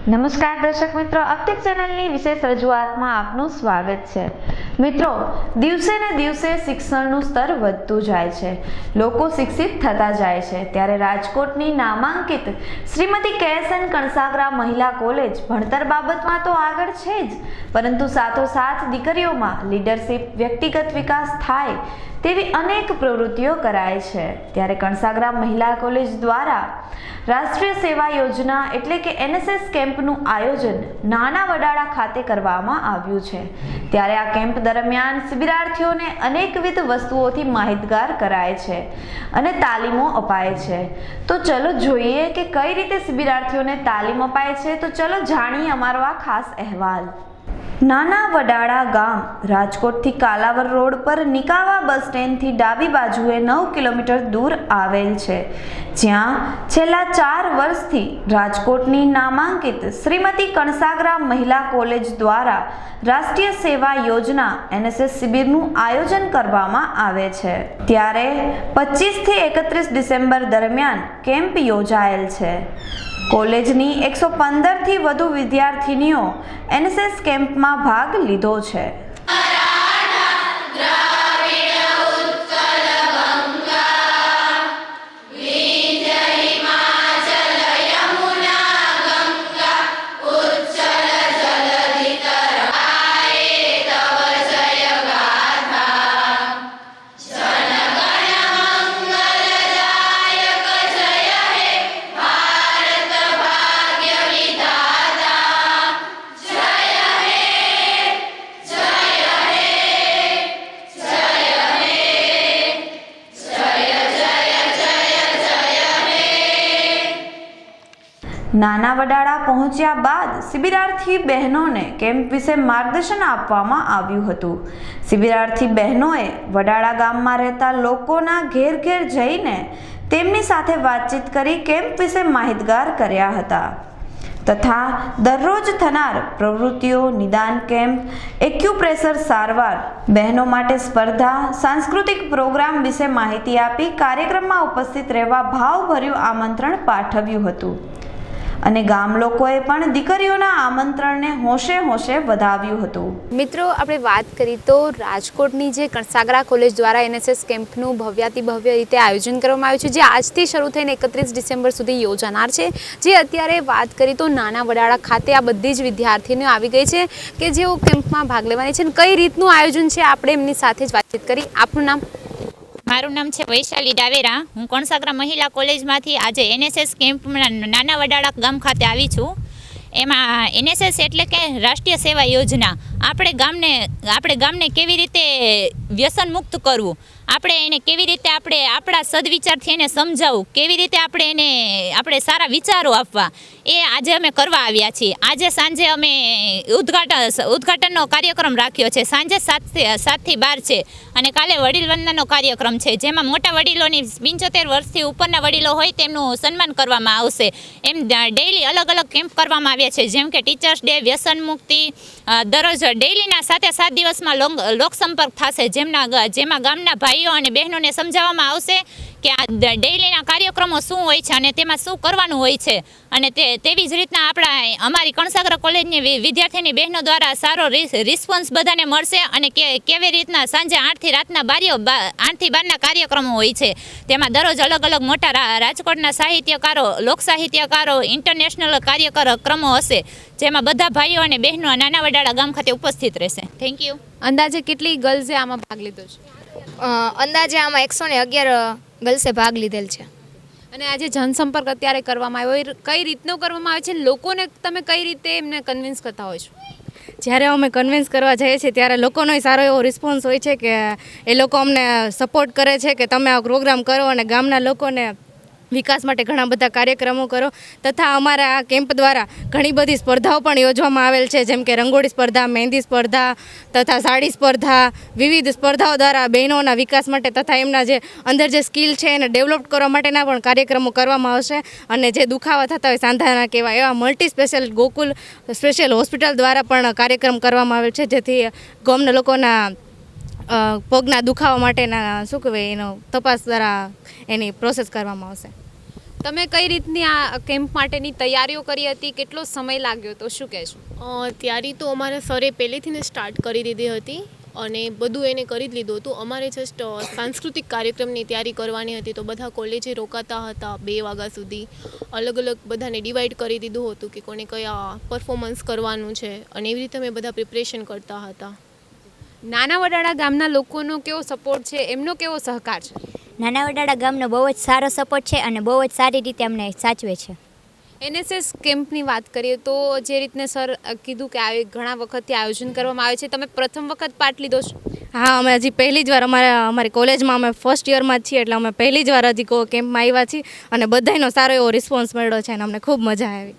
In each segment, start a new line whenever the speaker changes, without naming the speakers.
નમસ્કાર દર્શક મિત્રો, અપટેક ચેનલની વિશેષ રજૂઆતમાં આપનું સ્વાગત છે। મિત્રો, દિવસે ને દિવસે શિક્ષણનું સ્તર વધતું જાય છે, લોકો શિક્ષિત થતા જાય છે, ત્યારે રાજકોટની નામાંકિત શ્રીમતી KSN કણસાગરા મહિલા કોલેજ ભણતર બાબતમાં તો આગળ છે જ, પરંતુ સાથોસાથ દીકરીઓમાં લીડરશિપ, વ્યક્તિગત વિકાસ થાય તેવી અનેક પ્રવૃત્તિઓ કરાય છે। ત્યારે કણસાગરા મહિલા કોલેજ દ્વારા રાષ્ટ્રીય સેવા યોજના એટલે કે NSS કેમ્પનું આયોજન નાના વડાળા ખાતે કરવામાં આવ્યું છે। ત્યારે આ કેમ્પ દરમિયાન શિબિરાર્થીઓને અનેકવિધ વસ્તુઓથી માહિતગાર કરાય છે અને તાલીમો અપાય છે। તો ચલો જોઈએ કે કઈ રીતે શિબિરાર્થીઓને તાલીમ અપાય છે। તો ચલો જાણીએ અમારો આ ખાસ અહેવાલ। નાના વડાળા ગામ રાજકોટથી કાલાવર રોડ પર નિકાવા બસ સ્ટેન્ડથી ડાબી બાજુએ 9 કિલોમીટર દૂર આવેલ છે, જ્યાં છેલ્લા 4 વર્ષથી રાજકોટની નામાંકિત શ્રીમતી કણસાગરા મહિલા કોલેજ દ્વારા રાષ્ટ્રીય સેવા યોજના NSS શિબિરનું આયોજન કરવામાં આવે છે। ત્યારે 25 થી 31 ડિસેમ્બર દરમિયાન કેમ્પ યોજાયેલ છે। કોલેજની 115 થી વધુ વિદ્યાર્થીનીઓ NSS કેમ્પમાં ભાગ લીધો છે। નાના વડાળા પહોંચ્યા બાદ શિબિરાર્થી બહેનોને કેમ્પ વિશે માર્ગદર્શન આપવામાં આવ્યું હતું। શિબિરાર્થી બહેનોએ વડાળા ગામમાં રહેતા લોકોના ઘેર ઘેર જઈને તેમની સાથે વાતચીત કરી કેમ્પ વિશે માહિતગાર કર્યા હતા તથા દરરોજ થનાર પ્રવૃત્તિઓ, નિદાન કેમ્પ, એક્યુપ્રેશર સારવાર, બહેનો માટે સ્પર્ધા, સાંસ્કૃતિક પ્રોગ્રામ વિશે માહિતી આપી કાર્યક્રમમાં ઉપસ્થિત રહેવા ભાવભર્યું આમંત્રણ પાઠવ્યું હતું અને ગામ લોકોએ પણ દીકરીઓના આમંત્રણને હોંશે હોંશે વધાવ્યું હતું।
મિત્રો, આપણે વાત કરી તો રાજકોટની જે કણસાગરા કોલેજ દ્વારા NSS કેમ્પનું ભવ્યાતિભવ્ય રીતે આયોજન કરવામાં આવ્યું છે, જે આજથી શરૂ થઈને 31 ડિસેમ્બર સુધી યોજાનાર છે। જે અત્યારે વાત કરી તો નાના વડાળા ખાતે આ બધી જ વિદ્યાર્થીનીઓ આવી ગઈ છે કે જેઓ કેમ્પમાં ભાગ લેવાની છે અને કઈ રીતનું આયોજન છે આપણે એમની સાથે જ વાતચીત કરી। આપનું નામ?
મારું નામ છે વૈશાલી ડાવેરા। હું કણસાગરા મહિલા કોલેજમાંથી આજે NSS કેમ્પમાં નાના વડાળા ગામ ખાતે આવી છું। એમાં NSS એટલે કે રાષ્ટ્રીય સેવા યોજના, આપણે ગામને કેવી રીતે વ્યસન મુક્ત કરવું, આપણે એને કેવી રીતે આપણે આપણા સદવિચારથી એને સમજાવવું, કેવી રીતે આપણે સારા વિચારો આપવા, એ આજે અમે કરવા આવ્યા છીએ। આજે સાંજે અમે ઉદ્ઘાટનનો કાર્યક્રમ રાખ્યો છે, સાંજે 7 થી 12 છે અને કાલે વડીલ વંદનાનો કાર્યક્રમ છે, જેમાં મોટા વડીલોની 75 વર્ષથી ઉપરના વડીલો હોય તેમનું સન્માન કરવામાં આવશે। એમ ડેઈલી અલગ અલગ કેમ્પ કરવામાં આવ્યા છે, જેમ કે ટીચર્સ ડે, વ્યસન મુક્તિ, દરરોજ ડેઈલીના 7 દિવસમાં લોકસંપર્ક થશે, જેમાં ગામના ભાઈઓ અને બહેનોને સમજાવવામાં આવશે કે આ ડેઈલીના કાર્યક્રમો શું હોય છે અને તેમાં શું કરવાનું હોય છે। અને તેવી જ રીતના અમારી કણસાગરા કોલેજની વિદ્યાર્થીની બહેનો દ્વારા સારો રિસ્પોન્સ બધાને મળશે અને કેવી રીતના સાંજે 8 થી રાતના 12ના કાર્યક્રમો હોય છે, તેમાં દરરોજ અલગ અલગ મોટા રાજકોટના સાહિત્યકારો, લોક સાહિત્યકારો, ઇન્ટરનેશનલ કાર્યક્રમો હશે, જેમાં બધા ભાઈઓ અને બહેનો નાના વડાળા ગામ ખાતે ઉપસ્થિત રહેશે। Thank you.
અંદાજે કેટલી ગર્લ્સે આમાં ભાગ લીધો છે?
અંદાજે આમાં 111 ગર્લ્સે ભાગ લીધેલ છે।
અને આજે જનસંપર્ક અત્યારે કરવામાં આવ્યો, કઈ રીતનો કરવામાં આવે છે? લોકોને તમે કઈ રીતે એમને કન્વિન્સ કરતા હોય છો?
જ્યારે અમે કન્વિન્સ કરવા જઈએ છીએ ત્યારે લોકોનો સારો એવો રિસ્પોન્સ હોય છે કે એ લોકો અમને સપોર્ટ કરે છે કે તમે આ પ્રોગ્રામ કરો અને ગામના લોકોને વિકાસ માટે ઘણા બધા કાર્યક્રમો કરો તથા અમારા આ કેમ્પ દ્વારા ઘણી બધી સ્પર્ધાઓ પણ યોજવામાં આવેલ છે, જેમ કે રંગોળી સ્પર્ધા, મહેંદી સ્પર્ધા તથા સાડી સ્પર્ધા, વિવિધ સ્પર્ધાઓ દ્વારા બહેનોના વિકાસ માટે તથા એમના જે અંદર જે સ્કિલ છે એને ડેવલપ કરવા માટેના પણ કાર્યક્રમો કરવામાં આવશે। અને જે દુખાવા થતા હોય, સાંધાના કહેવાય, એવા multi special Gokul special hospital દ્વારા પણ કાર્યક્રમ કરવામાં આવેલ છે, જેથી ગામના લોકોના પગના દુખાવા માટેના શું કહેવાય એનો તપાસ દ્વારા એની પ્રોસેસ કરવામાં આવશે।
તમે કઈ રીતની આ કેમ્પ માટેની તૈયારીઓ કરી હતી, કેટલો સમય લાગ્યો તો શું કહેશો?
તૈયારી તો અમારે સરે પહેલેથી ને સ્ટાર્ટ કરી દીધી હતી અને બધું એને કરી જ લીધું હતું. અમારે જસ્ટ સાંસ્કૃતિક કાર્યક્રમની તૈયારી કરવાની હતી, તો બધા કોલેજે રોકાતા હતા 2 વાગ્યા સુધી. અલગ અલગ બધાને ડિવાઈડ કરી દીધું હતું કે કોને કયા પરફોર્મન્સ કરવાનું છે અને એવી રીતે અમે બધા પ્રિપરેશન કરતા હતા.
નાના વડાળા ગામના લોકોનો કેવો સપોર્ટ છે, એમનો કેવો સહકાર છે?
નાના વડાળા ગામનો બહુ જ સારો સપોર્ટ છે અને બહુ જ સારી રીતે અમને સાચવે છે.
એનએસએસ કેમ્પની વાત કરીએ તો જે રીતને સર કીધું કે આ ઘણા વખતથી આયોજન કરવામાં આવે છે, તમે પ્રથમ વખત પાર્ટ લીધો છો?
હા, અમે હજી પહેલી જ વાર અમારી કોલેજમાં અમે ફર્સ્ટ યરમાં જ છીએ, એટલે અમે પહેલી જ વાર હજી કેમ્પમાં આવ્યા છીએ અને બધાયનો સારો એવો રિસ્પોન્સ મળ્યો છે અને અમને ખૂબ મજા આવી.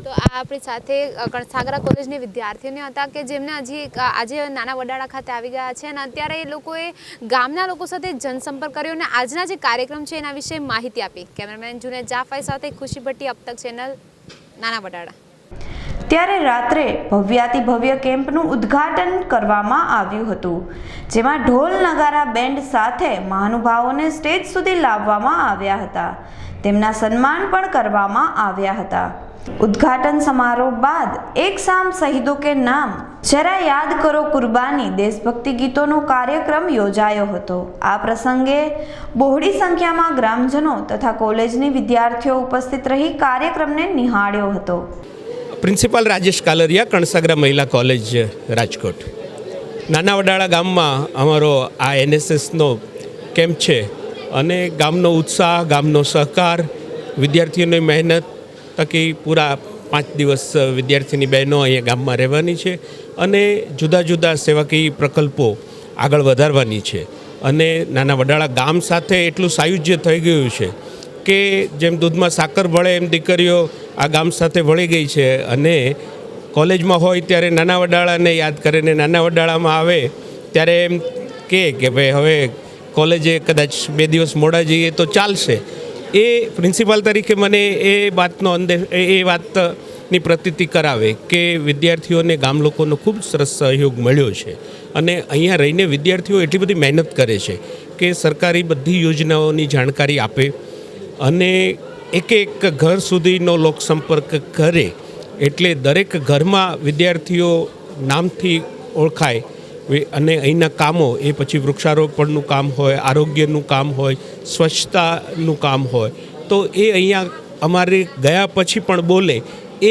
તો આ આપણી સાથે કણસાગરા કોલેજની વિદ્યાર્થીઓ હતા કે જેમને હજી આજે નાના વડાળા ખાતે આવી ગયા છે અને અત્યારે એ લોકોએ ગામના લોકો સાથે જનસંપર્ક કર્યો અને આજના જે કાર્યક્રમ છે એના વિશે માહિતી આપી. કેમેરામેન જુનેદ જાફાઈ સાથે ખુશી ભટ્ટી, અબ તક ચેનલ, નાના વડાળા.
ત્યારે રાત્રે ભવ્યાતિ ભવ્ય કેમ્પનું ઉદ્ઘાટન કરવામાં આવ્યું હતું, જેમાં ઢોલ નગારા બેન્ડ સાથે મહાનુભાવોને સ્ટેજ સુધી લાવવામાં આવ્યા હતા. તેમના સન્માન પણ કરવામાં આવ્યા હતા. ઉદ્ઘાટન સમારોહ બાદ એક શામ શહીદો કે નામ જરા યાદ કરો કુરબાની દેશભક્તિ ગીતોનો કાર્યક્રમ યોજાયો હતો. આ પ્રસંગે બહોળી સંખ્યામાં ગ્રામજનો તથા કોલેજની વિદ્યાર્થીઓ ઉપસ્થિત રહી કાર્યક્રમને નિહાળ્યો હતો.
પ્રિન્સિપાલ રાજેશ કાલરિયા, કણસાગરા મહિલા કોલેજ, રાજકોટ. નાના વડાળા ગામમાં અમારો આ એનએસએસનો કેમ્પ છે અને ગામનો ઉત્સાહ, ગામનો સહકાર, વિદ્યાર્થીઓની મહેનત તકી પૂરા 5 દિવસ વિદ્યાર્થીની બહેનો અહીંયા ગામમાં રહેવાની છે અને જુદા જુદા સેવાકીય પ્રકલ્પો આગળ વધારવાની છે. અને નાના વડાળા ગામ સાથે એટલું સાયુજ્ય થઈ ગયું છે કે જેમ દૂધમાં સાકર ભળે એમ દીકરીઓ આ ગામ સાથે ભળી ગઈ છે અને કોલેજમાં હોય ત્યારે નાના વડાળાને યાદ કરે ને નાના વડાળામાં આવે ત્યારે એમ કે ભાઈ હવે કોલેજે કદાચ 2 દિવસ મોડા જઈએ તો ચાલશે. એ પ્રિન્સિપાલ તરીકે મને એ વાતની પ્રતીતિ કરાવે કે વિદ્યાર્થીઓને ગામ લોકોનો ખૂબ સરસ સહયોગ મળ્યો છે અને અહીંયા રહીને વિદ્યાર્થીઓ એટલી બધી મહેનત કરે છે કે સરકારી બધી યોજનાઓની જાણકારી આપે અને એક ઘર સુધીનો લોકસંપર્ક કરે, એટલે દરેક ઘરમાં વિદ્યાર્થીઓ નામથી ઓળખાય. અને અહીંના કામો એ પછી વૃક્ષારોપણનું કામ હોય, આરોગ્યનું કામ હોય, સ્વચ્છતાનું કામ હોય, તો એ અહીંયા અમારે ગયા પછી પણ બોલે.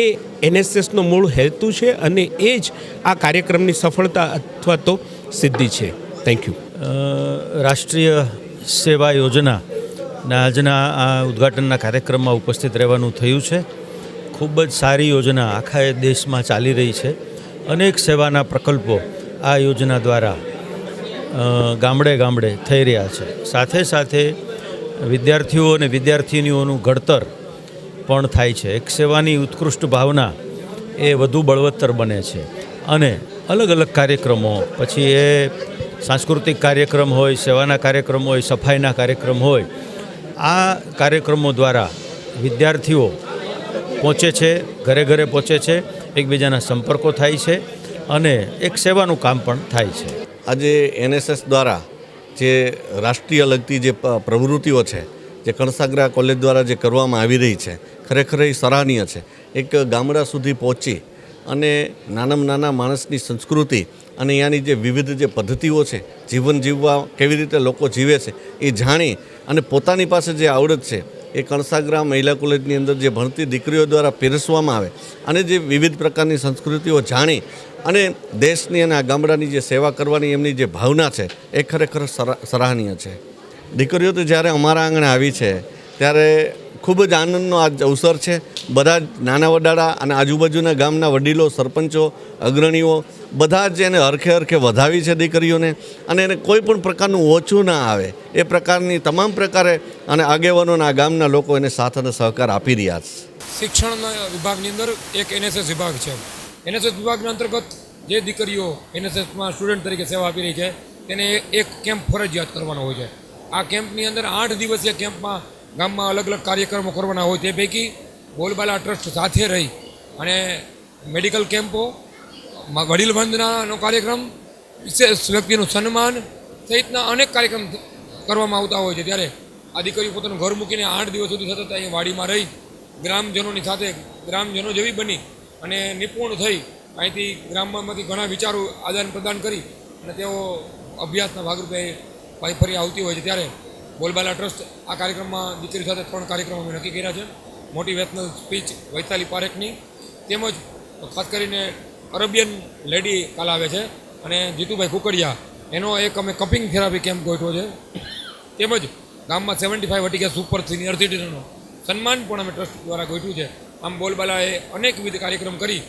એ એનએસએસનો મૂળ હેતુ છે અને એ જ આ કાર્યક્રમની સફળતા અથવા તો સિદ્ધિ છે. Thank you.
રાષ્ટ્રીય સેવા યોજનાના આજના આ ઉદ્ઘાટનના કાર્યક્રમમાં ઉપસ્થિત રહેવાનું થયું છે. ખૂબ જ સારી યોજના આખા દેશમાં ચાલી રહી છે. અનેક સેવાના પ્રકલ્પો આ યોજના દ્વારા ગામડે ગામડે થઈ રહ્યા છે. સાથે સાથે વિદ્યાર્થીઓ અને વિદ્યાર્થિનીઓનું ઘડતર પણ થાય છે. એક સેવાની ઉત્કૃષ્ટ ભાવના એ વધુ બળવત્તર બને છે અને અલગ અલગ કાર્યક્રમો, પછી એ સાંસ્કૃતિક કાર્યક્રમ હોય, સેવાના કાર્યક્રમ હોય, સફાઈના કાર્યક્રમ હોય, આ કાર્યક્રમો દ્વારા વિદ્યાર્થીઓ પહોંચે છે, ઘરે ઘરે પહોંચે છે, એકબીજાના સંપર્કો થાય છે અને એક સેવાનું કામ પણ થાય છે.
આજે એનએસએસ દ્વારા જે રાષ્ટ્રીય લગતી જે પ્રવૃત્તિઓ છે, જે કણસાગરા કોલેજ દ્વારા જે કરવામાં આવી રહી છે, ખરેખર એ સરાહનીય છે. એક ગામડા સુધી પહોંચી અને નાનામાં નાના માણસની સંસ્કૃતિ અને અહીંયાની જે વિવિધ જે પદ્ધતિઓ છે, જીવન જીવવા કેવી રીતે લોકો જીવે છે, એ જાણી અને પોતાની પાસે જે આવડત છે એ કણસાગરા મહિલા કોલેજની અંદર જે ભણતી દીકરીઓ દ્વારા પીરસવામાં આવે અને જે વિવિધ પ્રકારની સંસ્કૃતિઓ જાણી અને દેશની અને આ ગામડાની જે સેવા કરવાની એમની જે ભાવના છે એ ખરેખર સરાહનીય છે. દીકરીઓ તો જ્યારે અમારા આંગણે આવી છે ત્યારે ખૂબ જ આનંદનો આ અવસર છે. બધા જ નાના વડાળા અને આજુબાજુના ગામના વડીલો, સરપંચો, અગ્રણીઓ બધા જ એને હરખે હરખે વધાવી છે દીકરીઓને અને એને કોઈ પણ પ્રકારનું ઓછું ના આવે એ પ્રકારની તમામ પ્રકારે અને આગેવાનોના ગામના લોકો એને સાથ અને સહકાર આપી રહ્યા છે.
શિક્ષણના વિભાગની અંદર એક એનએસએસ વિભાગ છે. એનએસએસ વિભાગના અંતર્ગત જે દીકરીઓ એનએસએસમાં સ્ટુડન્ટ તરીકે સેવા આપી રહી છે તેને એક કેમ્પ ફરજિયાત કરવાનો હોય છે. આ કેમ્પની અંદર 8 દિવસીય કેમ્પમાં ગામમાં અલગ અલગ કાર્યક્રમો કરવાના હોય. તે પૈકી બોલબાલા ટ્રસ્ટ સાથે રહી અને મેડિકલ કેમ્પો, વડીલ વંદનાનો કાર્યક્રમ, વિશેષ વ્યક્તિનું સન્માન સહિતના અનેક કાર્યક્રમ કરવામાં આવતા હોય છે. ત્યારે આ દીકરીઓ પોતાનું ઘર મૂકીને 8 દિવસ સુધી સતત અહીં વાડીમાં રહી ગ્રામજનોની સાથે ગ્રામજનો જેવી બની અને નિપુણ થઈ અહીંથી ગ્રામમાંથી ઘણા વિચારો આદાન પ્રદાન કરી અને તેઓ અભ્યાસના ભાગરૂપે ફરી આવતી હોય છે. ત્યારે બોલબાલા ટ્રસ્ટ આ કાર્યક્રમમાં દીકરી સાથે 3 કાર્યક્રમો અમે નક્કી કર્યા છે. મોટિવેશનલ સ્પીચ વૈશાલી પારેખની, તેમજ ખાસ કરીને અરેબિયન લેડી કાલ આવે છે અને જીતુભાઈ કુકડિયા એનો એક અમે કપિંગ થેરાપી કેમ્પ ગોઠવ્યો છે. તેમજ ગામમાં 75 વટી ગયા સુપર સિનિયર સિટીઝનનો સન્માન પણ અમે ટ્રસ્ટ દ્વારા ગોઠવ્યું છે. આમ બોલબાલાએ અનેકવિધ કાર્યક્રમ કરી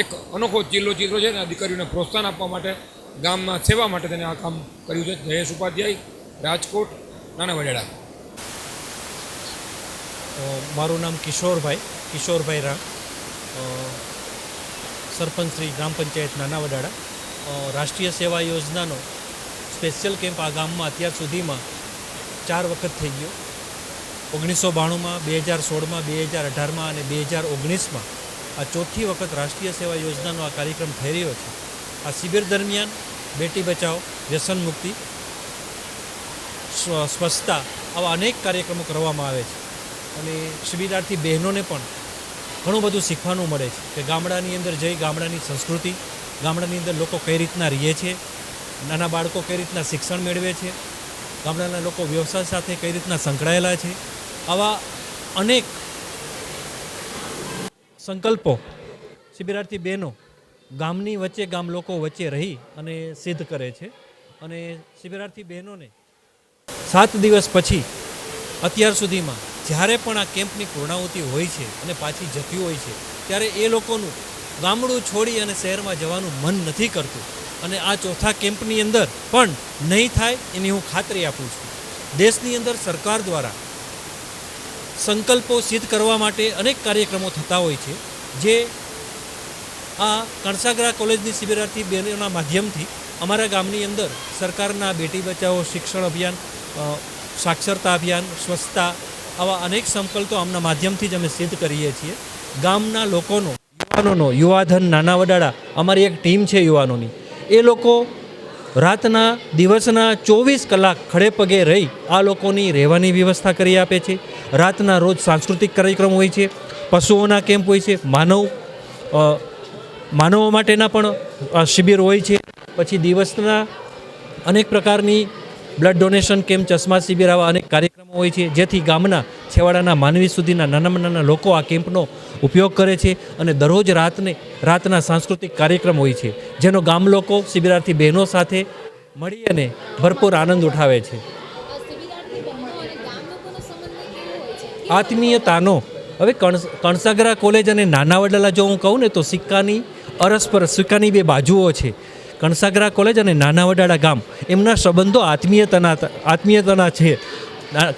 એક અનોખો ચીલો છે અને આ દીકરીઓને પ્રોત્સાહન આપવા માટે ગામના સેવા માટે તેને આ કામ કર્યું છે. જયેશ ઉપાધ્યાય, રાજકોટ, નાના વડાળા.
મારું નામ કિશોરભાઈ રામ, સરપંચ શ્રી ગ્રામ પંચાયત નાના વડાળા. રાષ્ટ્રીય સેવા યોજનાનો સ્પેશિયલ કેમ્પ આ ગામમાં અત્યાર સુધીમાં 4 વખત થઈ ગયો. 1992માં, 2016માં, 2018માં અને 2019માં આ 4થી વખત રાષ્ટ્રીય સેવા યોજનાનો આ કાર્યક્રમ થઈ રહ્યો છે. આ શિબિર દરમિયાન બેટી બચાવો, વ્યસન મુક્તિ, સ્વચ્છતા આવા અનેક કાર્યક્રમો કરવામાં આવે છે અને શિબિરાર્થી બહેનોને પણ ઘણું બધું શીખવાનું મળે છે કે ગામડાની અંદર જઈ ગામડાની સંસ્કૃતિ, ગામડાની અંદર લોકો કઈ રીતના રહે છે, નાના બાળકો કઈ રીતના શિક્ષણ મેળવે છે, ગામડાના લોકો વ્યવસાય સાથે કઈ રીતના સંકળાયેલા છે, આવા અનેક સંકલ્પો શિબિરાર્થી બહેનો ગામની વચ્ચે, ગામ લોકો વચ્ચે રહી અને સિદ્ધ કરે છે. અને શિબિરાર્થી બહેનોને 7 દિવસ પછી અત્યાર સુધીમાં જ્યારે પણ આ કેમ્પની પૂર્ણાહુતિ હોય છે અને પાછી જતી હોય છે ત્યારે એ લોકોનું ગામડું છોડી અને શહેરમાં જવાનું મન નથી કરતું. અને આ 4થા કેમ્પની અંદર પણ નહીં થાય એની હું ખાતરી આપું છું. દેશની અંદર સરકાર દ્વારા સંકલ્પો સિદ્ધ કરવા માટે અનેક કાર્યક્રમો થતા હોય છે, જે આ કણસાગરા કોલેજની શિબિરાર્થી બહેનોના માધ્યમથી અમારા ગામની અંદર સરકારના બેટી બચાવો, શિક્ષણ અભિયાન, સાક્ષરતા અભિયાન, સ્વચ્છતા આવા અનેક સંકલ્પો આમના માધ્યમથી જ અમે સિદ્ધ કરીએ છીએ. ગામના લોકોનો, યુવાનોનો, યુવાધન નાના વડાળા અમારી એક ટીમ છે યુવાનોની. એ લોકો રાતના દિવસના 24 કલાક ખડે પગે રહી આ લોકોની રહેવાની વ્યવસ્થા કરી આપે છે. રાતના રોજ સાંસ્કૃતિક કાર્યક્રમ હોય છે, પશુઓના કેમ્પ હોય છે, માનવો માટેના પણ શિબિર હોય છે. પછી દિવસના અનેક પ્રકારની બ્લડ ડોનેશન કેમ્પ, ચશ્મા શિબિર આવા અનેક કાર્યક્રમો હોય છે, જેથી ગામના છેવાડાના માનવી સુધીના નાનામાં નાના લોકો આ કેમ્પનો ઉપયોગ કરે છે. અને દરરોજ રાતના સાંસ્કૃતિક કાર્યક્રમ હોય છે, જેનો ગામ લોકો શિબિરાર્થી બહેનો સાથે મળી અને ભરપૂર આનંદ ઉઠાવે છે. આત્મીયતાનો હવે કણસાગરા કોલેજ અને નાના વડાલા જો હું કહું ને તો સિક્કાની 2 બાજુઓ છે. કણસાગરા કોલેજ અને નાના વડાળા ગામ એમના સંબંધો આત્મીયતાના છે.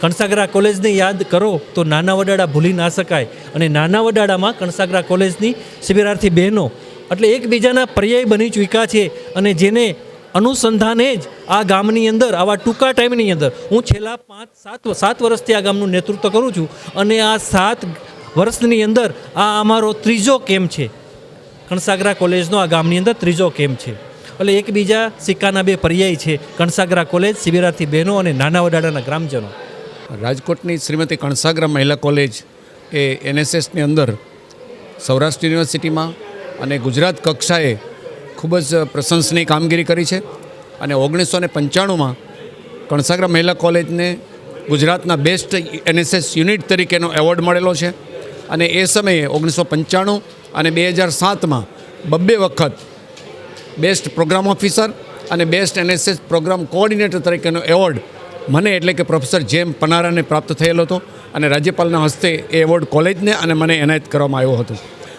કણસાગરા કોલેજને યાદ કરો તો નાના વડાળા ભૂલી ના શકાય. અને નાના વડાળામાં કણસાગરા કોલેજની શિબિરાર્થી બહેનો એટલે એકબીજાના પર્યાય બની ચૂક્યા છે. અને જેને અનુસંધાને જ આ ગામની અંદર આવા ટૂંકા ટાઈમની અંદર હું છેલ્લા 7 વર્ષથી આ ગામનું નેતૃત્વ કરું છું. અને આ 7 વર્ષની અંદર આ અમારો 3જો કેમ્પ છે. કણસાગરા કોલેજનો આ ગામની અંદર 3જો કેમ્પ છે. એટલે એકબીજા સિક્કાના 2 પર્યાય છે, કણસાગરા કોલેજ, શિબિરાર્થી બહેનો અને નાના વડાળાના ગ્રામજનો.
રાજકોટની શ્રીમતી કણસાગરા મહિલા કોલેજ એ એનએસએસની અંદર સૌરાષ્ટ્ર યુનિવર્સિટીમાં અને ગુજરાત કક્ષાએ ખૂબ જ પ્રશંસનીય કામગીરી કરી છે. અને 1995માં કણસાગરા મહિલા કોલેજને ગુજરાતના બેસ્ટ એનએસએસ યુનિટ તરીકેનો એવોર્ડ મળેલો છે. અને એ સમયે 1995 અને 2007માં 2 વખત બેસ્ટ પ્રોગ્રામ ઓફિસર અને બેસ્ટ એનએસએસ પ્રોગ્રામ કોઓર્ડિનેટર તરીકેનો એવોર્ડ મને એટલે કે પ્રોફેસર જેમ પનારાને પ્રાપ્ત થયેલો હતો. અને રાજ્યપાલના હસ્તે એ એવોર્ડ કોલેજને અને મને એનાયત કરવામાં આવ્યો હતો.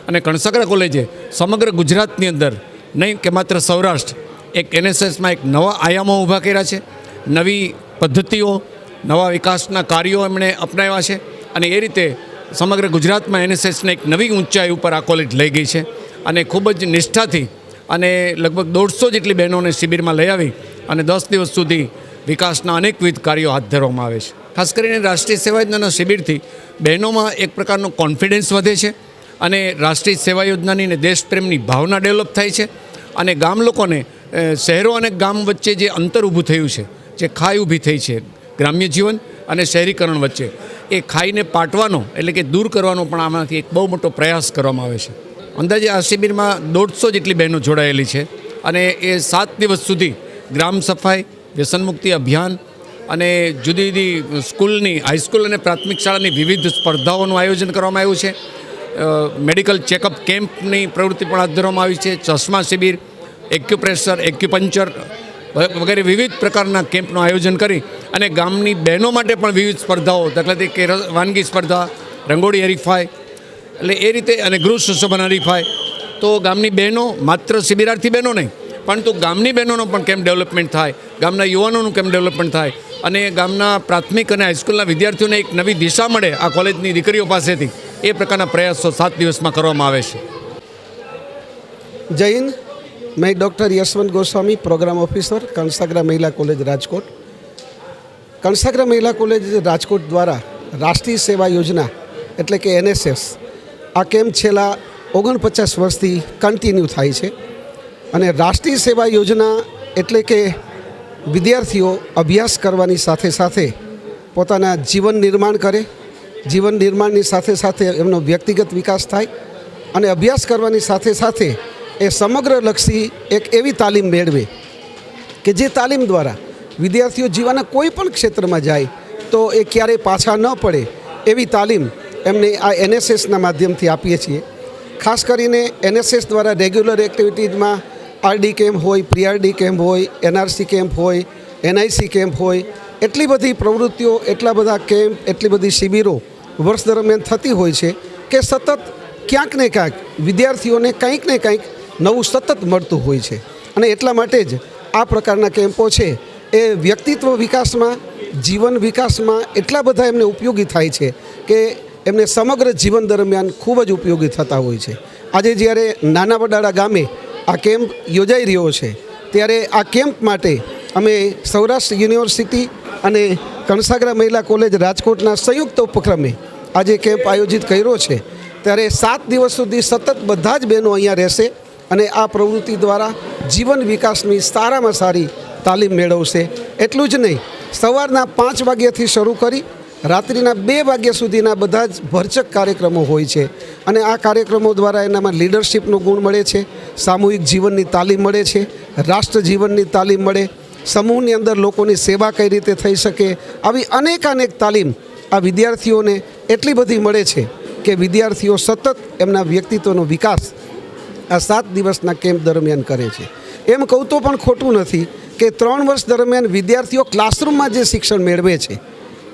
અને કણસાગરા કોલેજે સમગ્ર ગુજરાતની અંદર નહીં કે માત્ર સૌરાષ્ટ્ર એક એનએસએસમાં એક નવા આયામો ઊભા કર્યા છે, નવી પદ્ધતિઓ, નવા વિકાસના કાર્યો એમણે અપનાવ્યા છે. અને એ રીતે સમગ્ર ગુજરાતમાં એનએસએસને એક નવી ઊંચાઈ ઉપર આ કોલેજ લઈ ગઈ છે. અને ખૂબ જ નિષ્ઠાથી અને લગભગ 150 જેટલી બહેનોને શિબિરમાં લઈ આવી અને 10 દિવસ સુધી વિકાસના અનેકવિધ કાર્યો હાથ ધરવામાં આવે છે. ખાસ કરીને રાષ્ટ્રીય સેવા યોજનાના શિબિરથી બહેનોમાં એક પ્રકારનો કોન્ફિડન્સ વધે છે અને રાષ્ટ્રીય સેવા યોજનાની અને દેશપ્રેમની ભાવના ડેવલપ થાય છે. અને ગામ લોકોને શહેરો અને ગામ વચ્ચે જે અંતર ઊભું થયું છે, જે ખાઈ ઊભી થઈ છે, ગ્રામ્ય જીવન અને શહેરીકરણ વચ્ચે એ ખાઈને પાટવાનો એટલે કે દૂર કરવાનો પણ આમાંથી એક બહુ મોટો પ્રયાસ કરવામાં આવે છે. અંદાજે આ શિબિરમાં 150 જેટલી બહેનો જોડાયેલી છે અને એ 7 દિવસ સુધી ગ્રામ સફાઈ, વ્યસનમુક્તિ અભિયાન અને જુદી જુદી સ્કૂલની, હાઈસ્કૂલ અને પ્રાથમિક શાળાની વિવિધ સ્પર્ધાઓનું આયોજન કરવામાં આવ્યું છે. મેડિકલ ચેકઅપ કેમ્પની પ્રવૃત્તિ પણ હાથ ધરવામાં આવી છે. ચશ્મા શિબિર, એક્યુપ્રેશર, એક્યુપંચર વગેરે વિવિધ પ્રકારના કેમ્પનું આયોજન કરી અને ગામની બહેનો માટે પણ વિવિધ સ્પર્ધાઓ, દાખલા તરીકે વાનગી સ્પર્ધા, રંગોળી હરીફાઈ, એટલે એ રીતે અને ગૃહ સુશોભન હરીફાઈ. તો ગામની બહેનો, માત્ર શિબિરાર્થી બહેનો નહીં પરંતુ ગામની બહેનોનો પણ કેમ્પ ડેવલપમેન્ટ થાય, ગામના યુવાનોનું કેમ્પ ડેવલપમેન્ટ થાય અને ગામના પ્રાથમિક અને હાઈસ્કૂલના વિદ્યાર્થીઓને એક નવી દિશા મળે આ કોલેજની દીકરીઓ પાસેથી, એ પ્રકારના પ્રયાસો 7 દિવસમાં કરવામાં આવે છે.
जय हिंद. मैं doctor Yashwant Goswami, program officer, Kansagara Mahila college Rajkot. कंसागरा Mahila college Rajkot द्वारा राष्ट्रीय सेवा योजना એટલે કે NSS આ કેમ્પ છેલ્લા 49 વર્ષથી કન્ટિન્યુ થાય છે અને રાષ્ટ્રીય સેવા યોજના એટલે કે વિદ્યાર્થીઓ અભ્યાસ કરવાની સાથે સાથે પોતાના જીવન નિર્માણ કરે, જીવન નિર્માણની સાથે સાથે એમનો વ્યક્તિગત વિકાસ થાય અને અભ્યાસ કરવાની સાથે સાથે એ સમગ્રલક્ષી એક એવી તાલીમ મેળવે કે જે તાલીમ દ્વારા વિદ્યાર્થીઓ જીવનના કોઈ પણ ક્ષેત્રમાં જાય તો એ ક્યારેય પાછા ન પડે એવી તાલીમ એમને આ NSSના માધ્યમથી આપીએ છીએ. ખાસ કરીને NSS દ્વારા રેગ્યુલર એક્ટિવિટીઝમાં RD કેમ્પ હોય, પ્રી-RD કેમ્પ હોય, NRC કેમ્પ હોય, NIC કેમ્પ હોય, એટલી બધી પ્રવૃત્તિઓ, એટલા બધા કેમ્પ, એટલી બધી શિબિરો વર્ષ દરમિયાન થતી હોય છે કે સતત ક્યાંક ને ક્યાંક વિદ્યાર્થીઓને કંઈક ને કંઈક નવું સતત મળતું હોય છે અને એટલા માટે જ આ પ્રકારના કેમ્પો છે એ વ્યક્તિત્વ વિકાસમાં, જીવન વિકાસમાં એટલા બધા એમને ઉપયોગી થાય છે કે એમને સમગ્ર જીવન દરમિયાન ખૂબ જ ઉપયોગી થતા હોય છે. આજે જ્યારે નાના વડાળા ગામે આ કેમ્પ યોજાઈ રહ્યો છે ત્યારે આ કેમ્પ માટે અમે સૌરાષ્ટ્ર યુનિવર્સિટી અને કંસાગરા મહિલા કોલેજ રાજકોટના સંયુક્ત ઉપક્રમે આજે કેમ્પ આયોજિત કર્યો છે. ત્યારે 7 દિવસ સુધી સતત બધા જ બહેનો અહીંયા રહેશે અને આ પ્રવૃત્તિ દ્વારા જીવન વિકાસની સારામાં સારી તાલીમ મેળવશે. એટલું જ નહીં, સવારના 5 વાગ્યાથી શરૂ કરી રાત્રિના 2 વાગ્યા સુધીના બધા જ ભરચક કાર્યક્રમો હોય છે અને આ કાર્યક્રમો દ્વારા એનામાં લીડરશિપનો ગુણ મળે છે, સામૂહિક જીવનની તાલીમ મળે છે, રાષ્ટ્ર જીવનની તાલીમ મળે, સમૂહની અંદર લોકોની સેવા કઈ રીતે થઈ શકે, આવી અનેક તાલીમ આ વિદ્યાર્થીઓને એટલી બધી મળે છે કે વિદ્યાર્થીઓ સતત એમના વ્યક્તિત્વનો વિકાસ આ 7 દિવસના કેમ્પ દરમિયાન કરે છે. એમ કહું તો પણ ખોટું નથી કે 3 વર્ષ દરમિયાન વિદ્યાર્થીઓ ક્લાસરૂમમાં જે શિક્ષણ મેળવે છે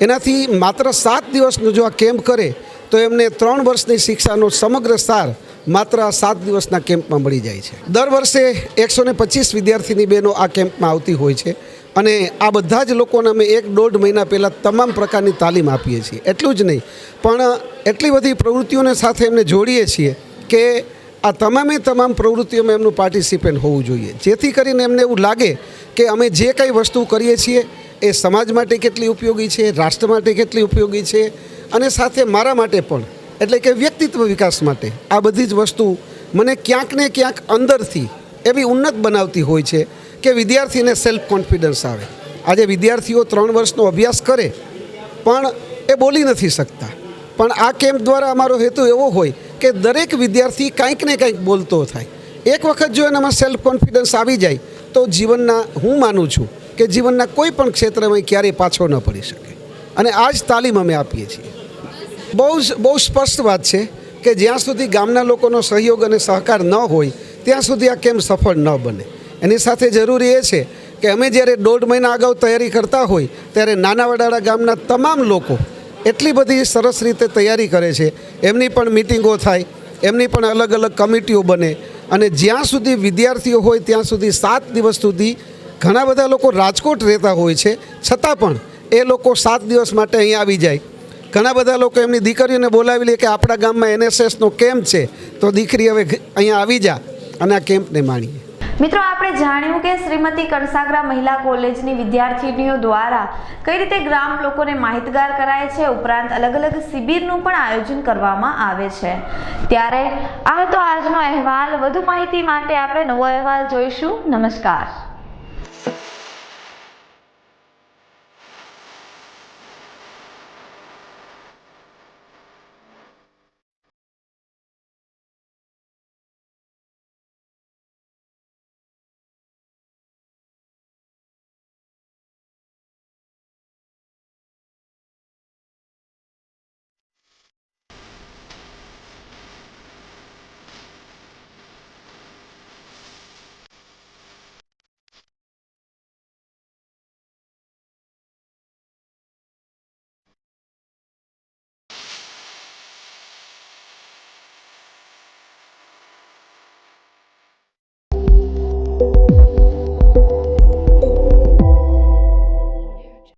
એનાથી માત્ર 7 દિવસનો જો આ કેમ્પ કરે તો એમને 3 વર્ષની શિક્ષાનો સમગ્ર સાર માત્ર આ 7 દિવસના કેમ્પમાં મળી જાય છે. દર વર્ષે 125 વિદ્યાર્થીની બહેનો આ કેમ્પમાં આવતી હોય છે અને આ બધા જ લોકોને અમે 1-1.5 મહિના પહેલાં તમામ પ્રકારની તાલીમ આપીએ છીએ. એટલું જ નહીં પણ એટલી બધી પ્રવૃત્તિઓને સાથે એમને જોડીએ છીએ કે આ તમામ પ્રવૃત્તિઓમાં એમનું પાર્ટિસિપેન્ટ હોવું જોઈએ, જેથી કરીને એમને એવું લાગે કે અમે જે કંઈ વસ્તુ કરીએ છીએ એ સમાજ માટે કેટલી ઉપયોગી છે, રાષ્ટ્ર માટે કેટલી ઉપયોગી છે અને સાથે મારા માટે પણ, એટલે કે વ્યક્તિત્વ વિકાસ માટે આ બધી જ વસ્તુ મને ક્યાંક ને ક્યાંક અંદરથી એવી ઉન્નત બનાવતી હોય છે કે વિદ્યાર્થીને સેલ્ફ કોન્ફિડન્સ આવે. આજે વિદ્યાર્થીઓ 3 વર્ષનો અભ્યાસ કરે પણ એ બોલી નથી શકતા, પણ આ કેમ્પ દ્વારા અમારો હેતુ એવો હોય કે દરેક વિદ્યાર્થી કંઈક ને કંઈક બોલતો થાય. એક વખત જો એનામાં સેલ્ફ કોન્ફિડન્સ આવી જાય તો જીવનના, હું માનું છું કે જીવનના કોઈ પણ ક્ષેત્રમાં ક્યારેય પાછો ન પડી શકે અને આ જ તાલીમ અમે આપીએ છીએ. બહુ સ્પષ્ટ વાત છે કે જ્યાં સુધી ગામના લોકોનો સહયોગ અને સહકાર ન હોય ત્યાં સુધી આ કેમ્પ સફળ ન બને. એની સાથે જરૂરી એ છે કે અમે જ્યારે 1.5 મહિના અગાઉ તૈયારી કરતા હોય ત્યારે નાના વડાળા ગામના તમામ લોકો એટલી બધી સરસ રીતે તૈયારી કરે છે, એમની પણ મિટિંગો થાય, એમની પણ અલગ અલગ કમિટીઓ બને અને જ્યાં સુધી વિદ્યાર્થીઓ હોય ત્યાં સુધી 7 દિવસ સુધી ઘણા બધા લોકો રાજકોટ રહેતા હોય છે છતાં પણ એ લોકો 7 દિવસ માટે અહીંયા આવી જાય. ઘણા બધા લોકો એમની દીકરીઓને બોલાવી લે કે આપણા ગામમાં NSSનો કેમ્પ છે તો દીકરી હવે અહીંયા આવી જા અને આ કેમ્પને માણીએ.
મિત્રો, આપણે જાણ્યું કે શ્રીમતી કંસાગરા મહિલા કોલેજની વિદ્યાર્થીનીઓ દ્વારા કઈ રીતે ગ્રામ લોકોને માહિતગાર કરાય છે, ઉપરાંત અલગ અલગ શિબિરનું પણ આયોજન કરવામાં આવે છે. ત્યારે આ હતો આજનો અહેવાલ. વધુ માહિતી માટે આપણે નવો અહેવાલ જોઈશું. નમસ્કાર.